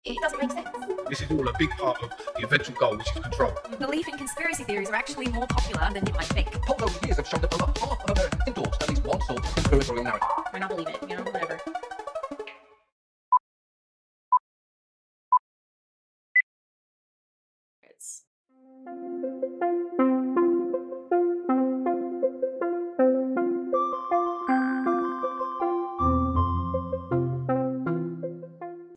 It doesn't make sense. This is all a big part of the eventual goal, which is control. Belief in conspiracy theories are actually more popular than you might think. Over the years have shown that a lot of Americans endorse at least one sort of conspiratorial narrative. I not believe it, whatever.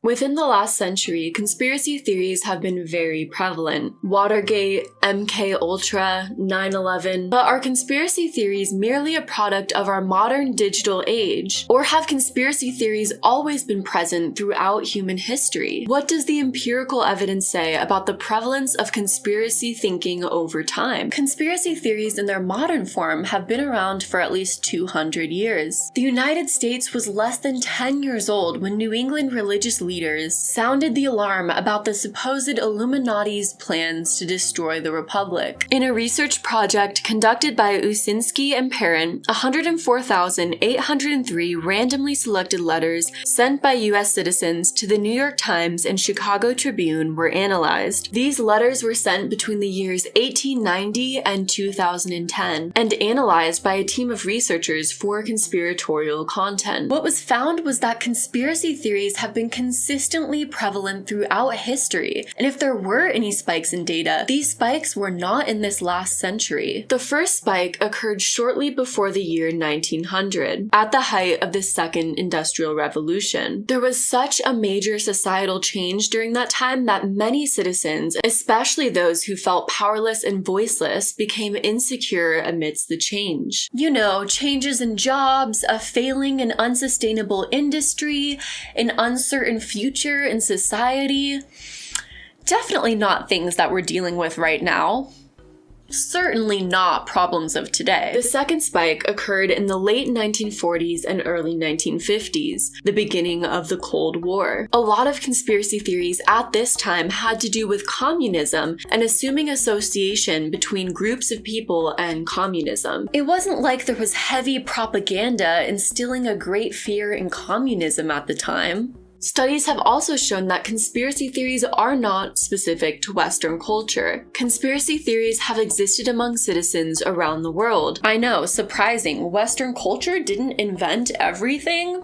Within the last century, conspiracy theories have been very prevalent. Watergate, MK Ultra, 9/11. But are conspiracy theories merely a product of our modern digital age? Or have conspiracy theories always been present throughout human history? What does the empirical evidence say about the prevalence of conspiracy thinking over time? Conspiracy theories in their modern form have been around for at least 200 years. The United States was less than 10 years old when New England religious leaders sounded the alarm about the supposed Illuminati's plans to destroy the Republic. In a research project conducted by Usinski and Parent, 104,803 randomly selected letters sent by U.S. citizens to the New York Times and Chicago Tribune were analyzed. These letters were sent between the years 1890 and 2010 and analyzed by a team of researchers for conspiratorial content. What was found was that conspiracy theories have been consistently prevalent throughout history, and if there were any spikes in data, these spikes were not in this last century. The first spike occurred shortly before the year 1900, at the height of the Second Industrial Revolution. There was such a major societal change during that time that many citizens, especially those who felt powerless and voiceless, became insecure amidst the change. Changes in jobs, a failing and unsustainable industry, an uncertain future in society. Definitely not things that we're dealing with right now. Certainly not problems of today. The second spike occurred in the late 1940s and early 1950s, the beginning of the Cold War. A lot of conspiracy theories at this time had to do with communism and assuming association between groups of people and communism. It wasn't like there was heavy propaganda instilling a great fear in communism at the time. Studies have also shown that conspiracy theories are not specific to Western culture. Conspiracy theories have existed among citizens around the world. I know, surprising. Western culture didn't invent everything?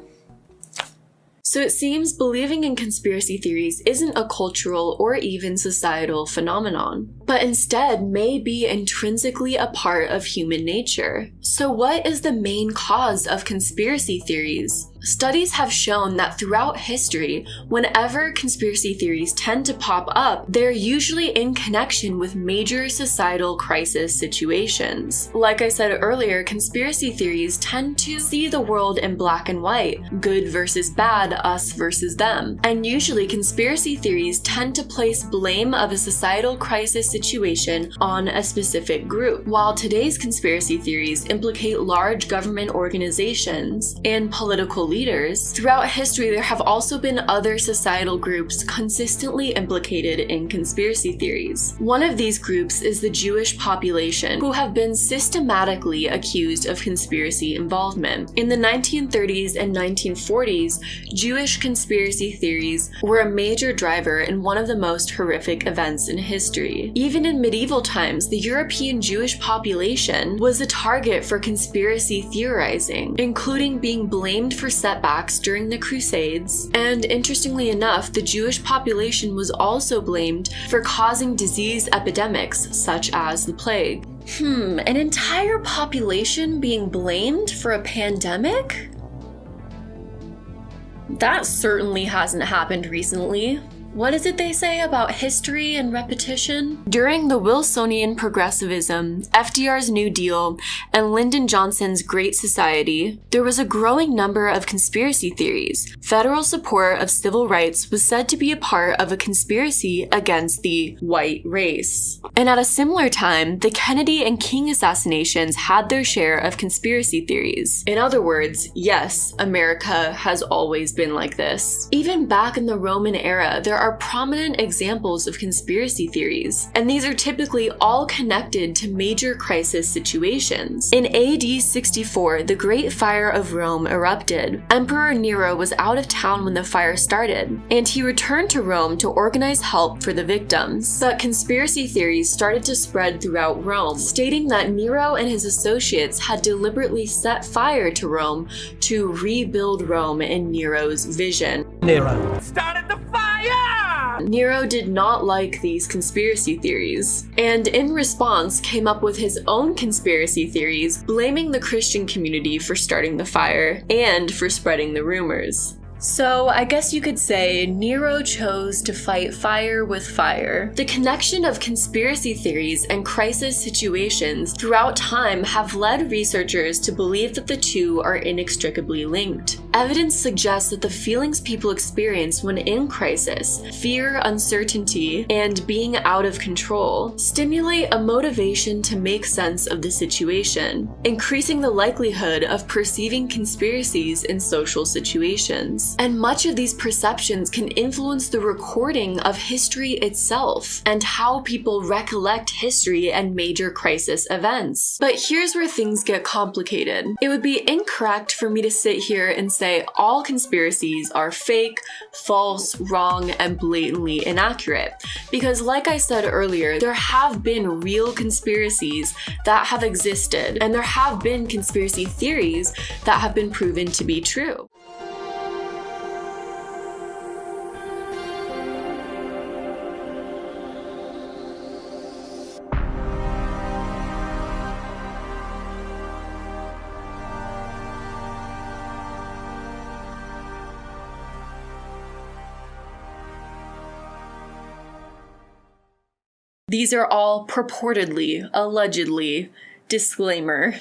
So it seems believing in conspiracy theories isn't a cultural or even societal phenomenon, but instead may be intrinsically a part of human nature. So what is the main cause of conspiracy theories? Studies have shown that throughout history, whenever conspiracy theories tend to pop up, they're usually in connection with major societal crisis situations. Like I said earlier, conspiracy theories tend to see the world in black and white, good versus bad, us versus them. And usually conspiracy theories tend to place blame of a societal crisis situation on a specific group, while today's conspiracy theories implicate large government organizations and political leaders. Throughout history, there have also been other societal groups consistently implicated in conspiracy theories. One of these groups is the Jewish population, who have been systematically accused of conspiracy involvement. In the 1930s and 1940s, Jewish conspiracy theories were a major driver in one of the most horrific events in history. Even in medieval times, the European Jewish population was a target for conspiracy theorizing, including being blamed for setbacks during the Crusades, and interestingly enough, the Jewish population was also blamed for causing disease epidemics such as the plague. An entire population being blamed for a pandemic? That certainly hasn't happened recently. What is it they say about history and repetition? During the Wilsonian progressivism, FDR's New Deal, and Lyndon Johnson's Great Society, there was a growing number of conspiracy theories. Federal support of civil rights was said to be a part of a conspiracy against the white race. And at a similar time, the Kennedy and King assassinations had their share of conspiracy theories. In other words, yes, America has always been like this. Even back in the Roman era, there are prominent examples of conspiracy theories, and these are typically all connected to major crisis situations. In AD 64, the Great Fire of Rome erupted. Emperor Nero was out of town when the fire started, and he returned to Rome to organize help for the victims. But conspiracy theories started to spread throughout Rome, stating that Nero and his associates had deliberately set fire to Rome to rebuild Rome in Nero's vision. Nero started the fire! Nero did not like these conspiracy theories, and in response came up with his own conspiracy theories, blaming the Christian community for starting the fire and for spreading the rumors. So I guess you could say Nero chose to fight fire with fire. The connection of conspiracy theories and crisis situations throughout time have led researchers to believe that the two are inextricably linked. Evidence suggests that the feelings people experience when in crisis, fear, uncertainty, and being out of control, stimulate a motivation to make sense of the situation, increasing the likelihood of perceiving conspiracies in social situations. And much of these perceptions can influence the recording of history itself and how people recollect history and major crisis events. But here's where things get complicated. It would be incorrect for me to sit here and say all conspiracies are fake, false, wrong, and blatantly inaccurate. Because like I said earlier, there have been real conspiracies that have existed, and there have been conspiracy theories that have been proven to be true. These are all purportedly, allegedly, disclaimer.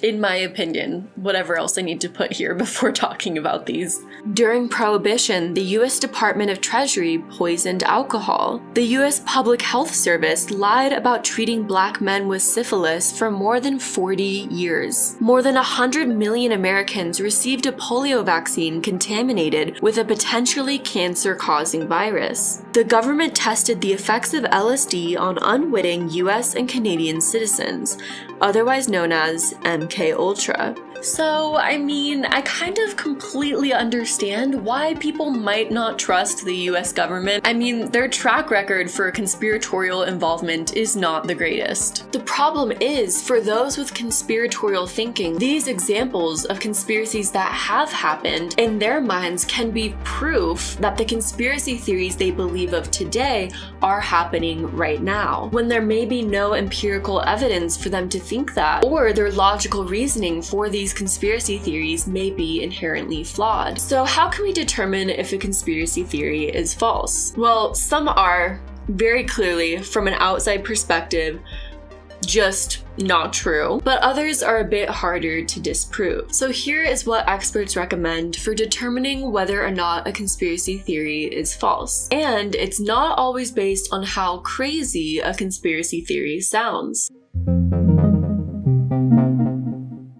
In my opinion, whatever else I need to put here before talking about these. During Prohibition, the U.S. Department of Treasury poisoned alcohol. The U.S. Public Health Service lied about treating black men with syphilis for more than 40 years. More than 100 million Americans received a polio vaccine contaminated with a potentially cancer-causing virus. The government tested the effects of LSD on unwitting U.S. and Canadian citizens, otherwise known as MKUltra. So, I mean, I kind of completely understand why people might not trust the US government. I mean, their track record for conspiratorial involvement is not the greatest. The problem is, for those with conspiratorial thinking, these examples of conspiracies that have happened in their minds can be proof that the conspiracy theories they believe of today are happening right now, when there may be no empirical evidence for them to think that, or their logical reasoning for these conspiracy theories may be inherently flawed. So how can we determine if a conspiracy theory is false? Well, some are, very clearly, from an outside perspective, just not true, but others are a bit harder to disprove. So here is what experts recommend for determining whether or not a conspiracy theory is false. And it's not always based on how crazy a conspiracy theory sounds.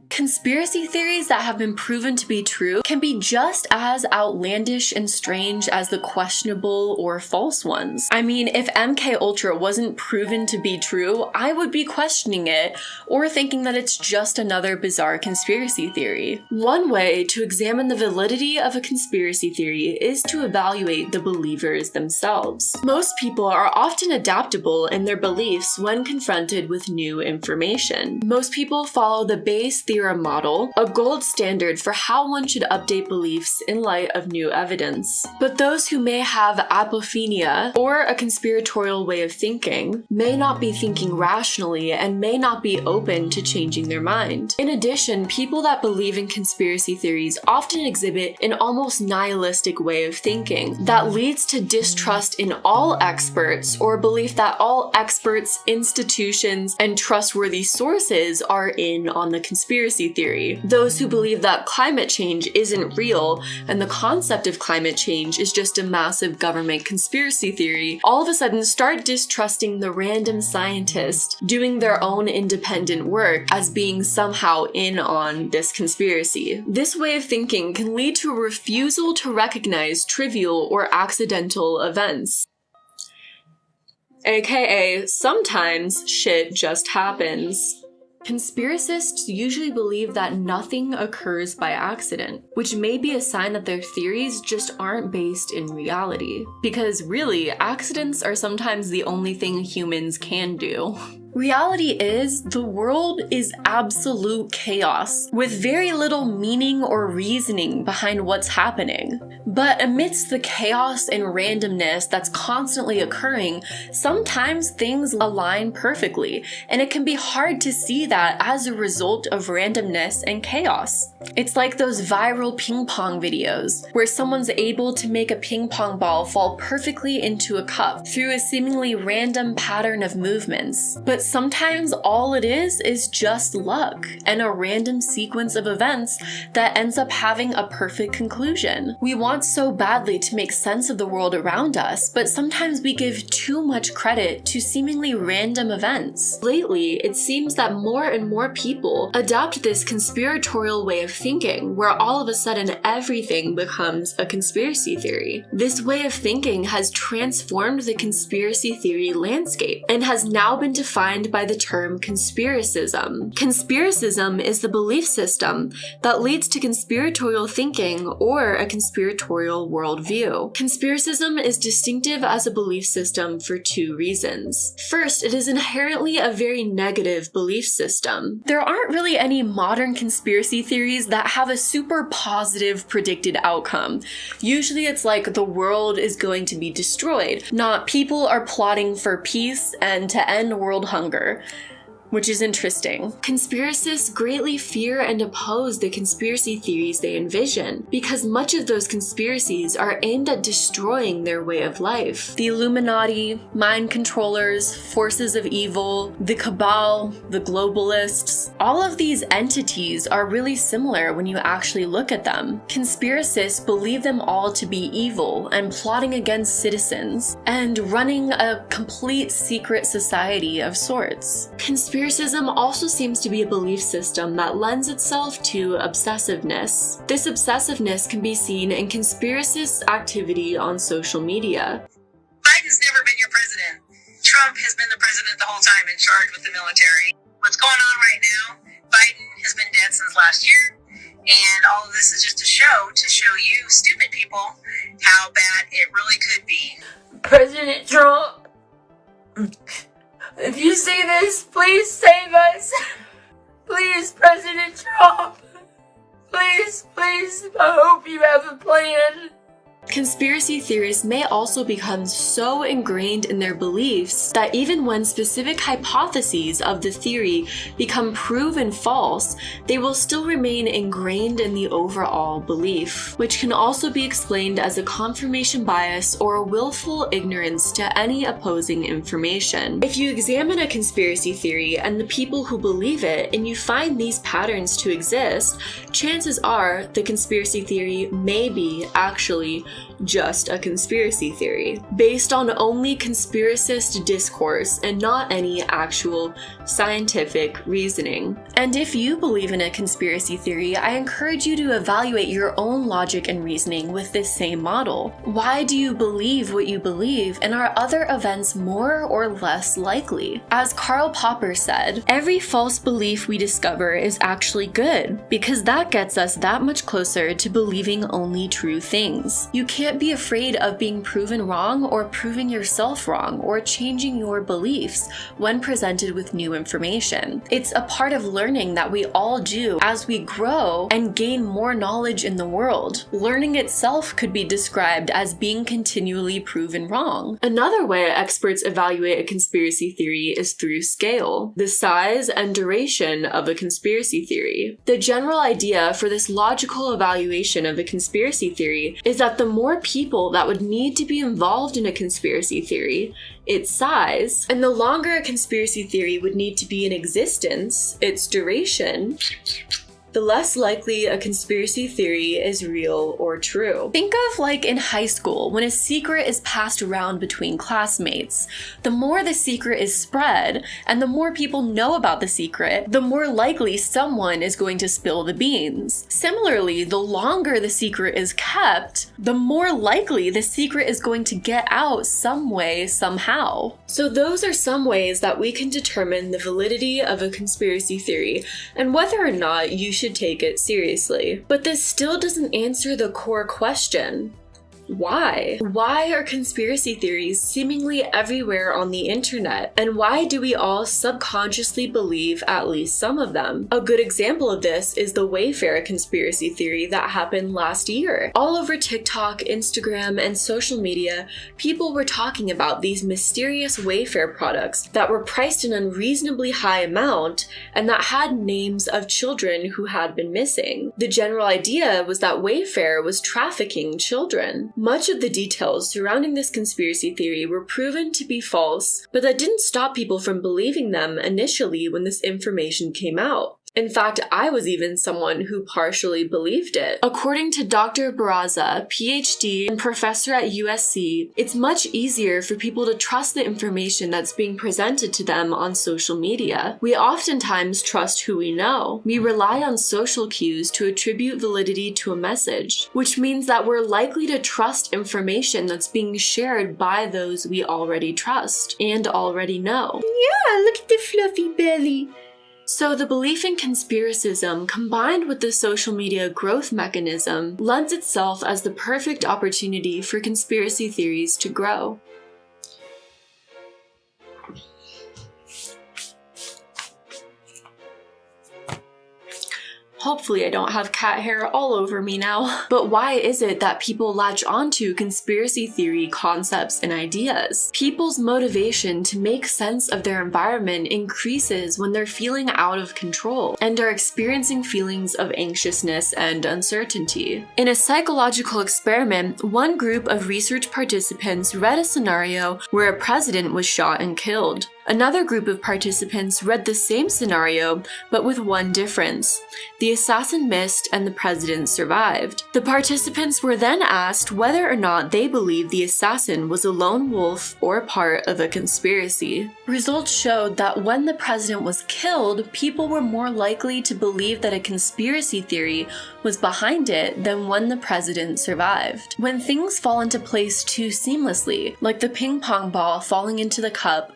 Conspiracy theories that have been proven to be true can be just as outlandish and strange as the questionable or false ones. I mean, if MKUltra wasn't proven to be true, I would be questioning it or thinking that it's just another bizarre conspiracy theory. One way to examine the validity of a conspiracy theory is to evaluate the believers themselves. Most people are often adaptable in their beliefs when confronted with new information. Most people follow the Bayes theorem model, a gold standard for how one should update beliefs in light of new evidence. But those who may have apophenia, or a conspiratorial way of thinking, may not be thinking rationally and may not be open to changing their mind. In addition, people that believe in conspiracy theories often exhibit an almost nihilistic way of thinking that leads to distrust in all experts, or belief that all experts, institutions, and trustworthy sources are in on the conspiracy theory. theory. Those who believe that climate change isn't real and the concept of climate change is just a massive government conspiracy theory, all of a sudden start distrusting the random scientist doing their own independent work as being somehow in on this conspiracy. This way of thinking can lead to a refusal to recognize trivial or accidental events. AKA, sometimes shit just happens. Conspiracists usually believe that nothing occurs by accident, which may be a sign that their theories just aren't based in reality. Because really, accidents are sometimes the only thing humans can do. Reality is, the world is absolute chaos, with very little meaning or reasoning behind what's happening. But amidst the chaos and randomness that's constantly occurring, sometimes things align perfectly, and it can be hard to see that as a result of randomness and chaos. It's like those viral ping pong videos, where someone's able to make a ping pong ball fall perfectly into a cup through a seemingly random pattern of movements. But sometimes all it is just luck and a random sequence of events that ends up having a perfect conclusion. We want so badly to make sense of the world around us, but sometimes we give too much credit to seemingly random events. Lately, it seems that more and more people adopt this conspiratorial way of thinking, where all of a sudden everything becomes a conspiracy theory. This way of thinking has transformed the conspiracy theory landscape and has now been defined by the term conspiracism. Conspiracism is the belief system that leads to conspiratorial thinking or a conspiratorial worldview. Conspiracism is distinctive as a belief system for two reasons. First, it is inherently a very negative belief system. There aren't really any modern conspiracy theories that have a super positive predicted outcome. Usually it's like the world is going to be destroyed, not people are plotting for peace and to end world hunger. Which is interesting. Conspiracists greatly fear and oppose the conspiracy theories they envision, because much of those conspiracies are aimed at destroying their way of life. The Illuminati, mind controllers, forces of evil, the cabal, the globalists, all of these entities are really similar when you actually look at them. Conspiracists believe them all to be evil and plotting against citizens, and running a complete secret society of sorts. Conspiracism also seems to be a belief system that lends itself to obsessiveness. This obsessiveness can be seen in conspiracist activity on social media. Biden's never been your president. Trump has been the president the whole time in charge with the military. What's going on right now? Biden has been dead since last year, and all of this is just a show to show you stupid people how bad it really could be. President Trump, if you see this, please save us. Please, President Trump. Please, I hope you have a plan. Conspiracy theorists may also become so ingrained in their beliefs that even when specific hypotheses of the theory become proven false, they will still remain ingrained in the overall belief, which can also be explained as a confirmation bias or a willful ignorance to any opposing information. If you examine a conspiracy theory and the people who believe it, and you find these patterns to exist, chances are the conspiracy theory may be actually just a conspiracy theory, based on only conspiracist discourse and not any actual scientific reasoning. And if you believe in a conspiracy theory, I encourage you to evaluate your own logic and reasoning with this same model. Why do you believe what you believe, and are other events more or less likely? As Karl Popper said, every false belief we discover is actually good, because that gets us that much closer to believing only true things. You can't be afraid of being proven wrong or proving yourself wrong or changing your beliefs when presented with new information. It's a part of learning that we all do as we grow and gain more knowledge in the world. Learning itself could be described as being continually proven wrong. Another way experts evaluate a conspiracy theory is through scale, the size and duration of a conspiracy theory. The general idea for this logical evaluation of a conspiracy theory is that the more people that would need to be involved in a conspiracy theory, its size, and the longer a conspiracy theory would need to be in existence, its duration, the less likely a conspiracy theory is real or true. Think of like in high school, when a secret is passed around between classmates. The more the secret is spread, and the more people know about the secret, the more likely someone is going to spill the beans. Similarly, the longer the secret is kept, the more likely the secret is going to get out some way, somehow. So those are some ways that we can determine the validity of a conspiracy theory and whether or not you should take it seriously. But this still doesn't answer the core question. Why? Why are conspiracy theories seemingly everywhere on the internet? And why do we all subconsciously believe at least some of them? A good example of this is the Wayfair conspiracy theory that happened last year. All over TikTok, Instagram, and social media, people were talking about these mysterious Wayfair products that were priced an unreasonably high amount and that had names of children who had been missing. The general idea was that Wayfair was trafficking children. Much of the details surrounding this conspiracy theory were proven to be false, but that didn't stop people from believing them initially when this information came out. In fact, I was even someone who partially believed it. According to Dr. Barraza, PhD and professor at USC, it's much easier for people to trust the information that's being presented to them on social media. We oftentimes trust who we know. We rely on social cues to attribute validity to a message, which means that we're likely to trust information that's being shared by those we already trust and already know. Yeah, look at the fluffy belly. So the belief in conspiracism combined with the social media growth mechanism lends itself as the perfect opportunity for conspiracy theories to grow. Hopefully I don't have cat hair all over me now. But why is it that people latch onto conspiracy theory concepts and ideas? People's motivation to make sense of their environment increases when they're feeling out of control and are experiencing feelings of anxiousness and uncertainty. In a psychological experiment, one group of research participants read a scenario where a president was shot and killed. Another group of participants read the same scenario, but with one difference. The assassin missed and the president survived. The participants were then asked whether or not they believed the assassin was a lone wolf or part of a conspiracy. Results showed that when the president was killed, people were more likely to believe that a conspiracy theory was behind it than when the president survived. When things fall into place too seamlessly, like the ping pong ball falling into the cup,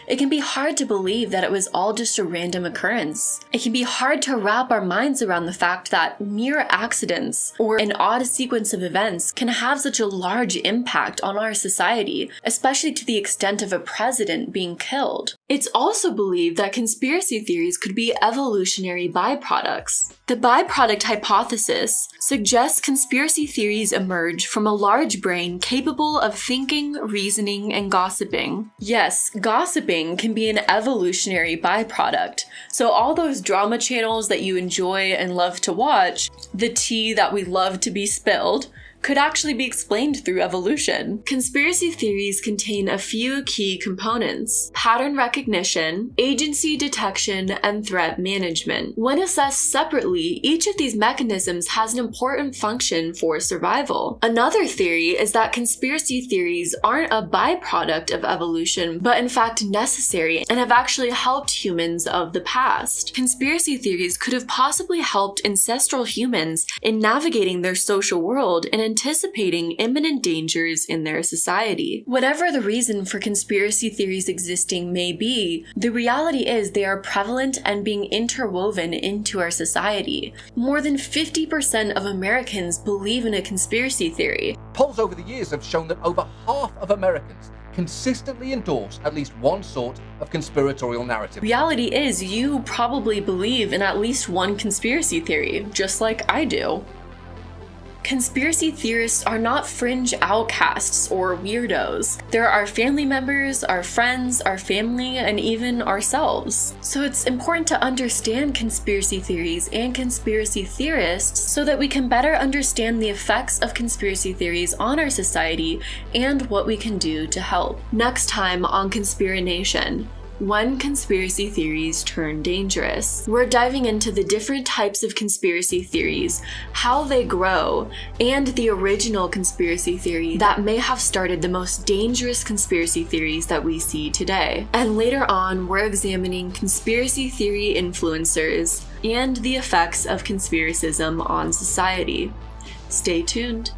it can be hard to believe that it was all just a random occurrence. It can be hard to wrap our minds around the fact that mere accidents or an odd sequence of events can have such a large impact on our society, especially to the extent of a president being killed. It's also believed that conspiracy theories could be evolutionary byproducts. The byproduct hypothesis suggests conspiracy theories emerge from a large brain capable of thinking, reasoning, and gossiping. Yes, gossiping can be an evolutionary byproduct. So all those drama channels that you enjoy and love to watch, the tea that we love to be spilled, could actually be explained through evolution. Conspiracy theories contain a few key components: pattern recognition, agency detection, and threat management. When assessed separately, each of these mechanisms has an important function for survival. Another theory is that conspiracy theories aren't a byproduct of evolution, but in fact necessary and have actually helped humans of the past. Conspiracy theories could have possibly helped ancestral humans in navigating their social world and anticipating imminent dangers in their society. Whatever the reason for conspiracy theories existing may be, the reality is they are prevalent and being interwoven into our society. More than 50% of Americans believe in a conspiracy theory. Polls over the years have shown that over half of Americans consistently endorse at least one sort of conspiratorial narrative. Reality is you probably believe in at least one conspiracy theory, just like I do. Conspiracy theorists are not fringe outcasts or weirdos. They're our family members, our friends, our family, and even ourselves. So it's important to understand conspiracy theories and conspiracy theorists so that we can better understand the effects of conspiracy theories on our society and what we can do to help. Next time on Conspirination, when conspiracy theories turn dangerous. We're diving into the different types of conspiracy theories, how they grow, and the original conspiracy theory that may have started the most dangerous conspiracy theories that we see today. And later on, we're examining conspiracy theory influencers and the effects of conspiracism on society. Stay tuned.